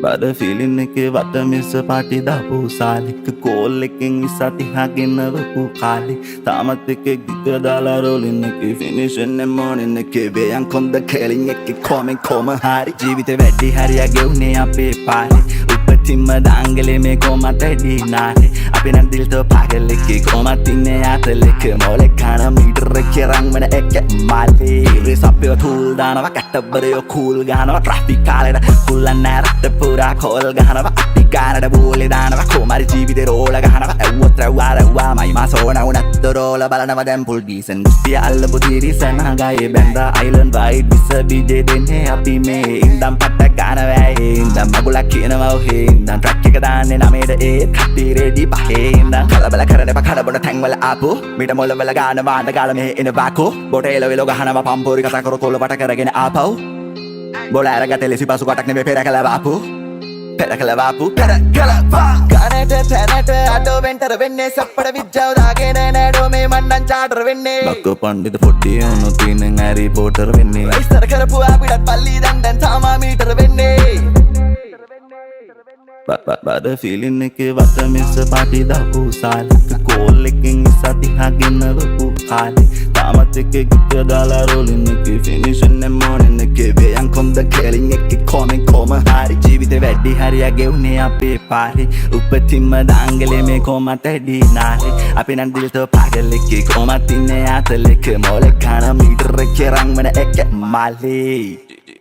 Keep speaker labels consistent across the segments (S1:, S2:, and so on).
S1: බඩ ෆිලින් එකේ වට මිස පාටි දාපු සාලික කෝල් එකෙන් ඉසතිහා ගෙනවපු කාලේ තාමත් එකේ ගිත දාලා රෝලින් එකේ ෆිනිෂ් in the morning එකේ වේයන් කොන්ද කැලින් එකේ කොම හරි ජීවිතේ වැඩි හරිය ගෙවුනේ අපේ පාලේ උපතින්ම දාංගලේ මේ කොමට දිනාලේ අපි නම් දිල් තෝ පාගල් එකේ කොමත් ඉන්නේ ආතලෙක මොලේ කන මීටර එකේ රංගන එකේ මාලේ රිස් අපේ ටූල් දානවා කැටබරයෝ කූල් ගහනවා ට්‍රැෆික් කාලේට කුල්ලන් නැරට පුරා කෝල් ගහනවා අටි ගානට බෝලේ දානවා කොමාරි ජීවිතේ රෝල ගහනවා ඇව්වොත් රැව්වා මයි මාසෝන උනත් රෝල බලනවා දැන් පුල් ගීසන් ගුස්තිය අල්ලපු තිරිසන ගායේ බැන්දා අයිලන්ඩ් වයිඩ් විස බීජේ දෙන්නේ අපි මේ ඉඳන් පට්ට ගානවා ඉඳන් මගුලක් කියනවා ඔහේ ඉඳන් ට්‍රැක් එක දාන්නේ නමේට ඒ කටි රෙඩි පහේ ඉඳන් කලබල කරන එපා කඩබොන තැන්වල ආපු මිට මොළ වල ගාන වාඩ ගාල මෙහෙ එන බාකෝ බොටේල වෙලෝ ගහනවා පම්පෝරි කතා කර කොළ වට කරගෙන ආපහු බොල අරගත්තේ ලෙසි පසු කොටක් නෙමෙයි පෙරකලා වාපු ගානට තැනට අඩෝ වෙන්ටර වෙන්නේ සප්පඩ විජ්ජාව දාගෙන නෑඩෝ මේ මණ්ඩන් චාටර් වෙන්නේ ලක්ක පණ්ඩිත පොට්ටිය උණු තිනෙන් හැරි පොටර් වෙන්නේ ඉස්තර කරපු අපිටත් පල්ලි දැන් තාමා මීටර වෙන්නේ බඩ ෆිලින් එකේ වට මිස පාටි දාපු සාලික කෝල් එකෙන් ඉසතිහා ගෙනවපු කාලේ තාමත් එකේ ගිත දාලා රෝලින් එකේ ෆිනිෂ් in the morning එකේ වේයන් කොන්ද කැලින් එකේ කොම හරි ජීවිතේ වැඩි හරිය ගෙවුනේ අපේ පාරේ උපතින්ම දාංගලේ මේ කොමට දිනාලේ අපි නම් දිල් තෝ පාගල් එකේ කොමත් ඉන්නේ ආතලෙක මොලේ කන මීටර එකේ රංගන එකේ මාලේ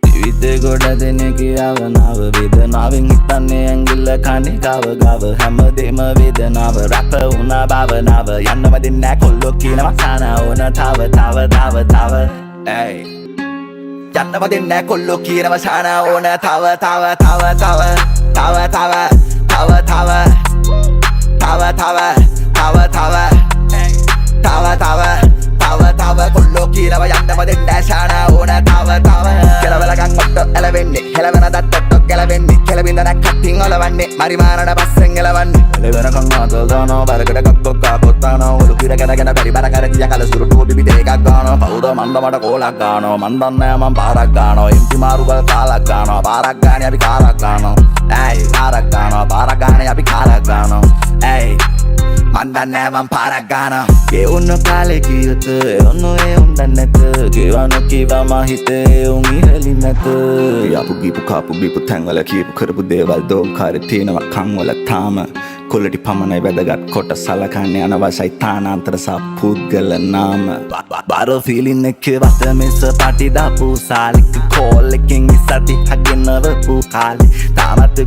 S1: ජීවිතේ ගොඩ දෙනෙක් යවනව වේදනාවෙන් හිතන්නේ ඇඟිල්ල කනේ ගව හැමදේම වේදනාව රැප වුණා භාවනාව යන්නම දෙන්නේ නැහැ කොල්ලෝ කියනවා සාන ඕන තව ඇයි යන්නම දෙන්නේ නැහැ කොල්ලෝ කියනවා සාන ඕන තව කොල්ලෝ කියනවා යන්නම දෙන්නේ නැහැ සාන ඕන තව කෙලවලකන් ඔට්ටෝ එලවෙන්නේ හෙලවන දත්තොට්ටෝ කෙලවෙන්නේ කෙලබින්ද නැක්කටින් ඔලවන්නේ මරිමාරණ පස්සෙන් එලවන්නේ එලවෙනකන් ආතල් දානවා බරකට කක්කොක් කාපොත් දානවා ඔලු කිර කරගෙන බැරි බර කර කිය කල සුරුටු බිබි දෙකක් ගන්නවා පවුද මන්ද මට කෝලක් ගන්නවා මන් දන්නේ මම පාරක් ගන්නවා එම්ටි මාරු බල කාලක් ගන්නවා පාරක් ගානේ අපි කාරක් ගන්නවා ඇයි පාරක් ගන්නවා පාරක් ගානේ අපි කාලක් ගන්නවා ඇයි මන් දන්නේ මම පාරක් ගන්නවා ඒ උන්න කාලේ කීයත ඔන්නෝ ඒ උන් දන්නේ නැත ගෙවන කිවම හිතේ උන් ඉහලින් නැත යපු ගිපු කාපු බිපු තැන්වල කියපු කරපු දේවල් දෝංකාරේ තියෙනවා කන් වල තාම කොල්ලටි පමණයි වැදගත් කොට සලකන්නේ අනවශ්‍යයි තානාන්තර සහ පුද්ගල නාම බඩ ෆිලින් එකේ වට මිස පාටි දාපු සාලික කෝල් එකෙන් ඉසතිහා ගෙනවපු කාලේ තාමත්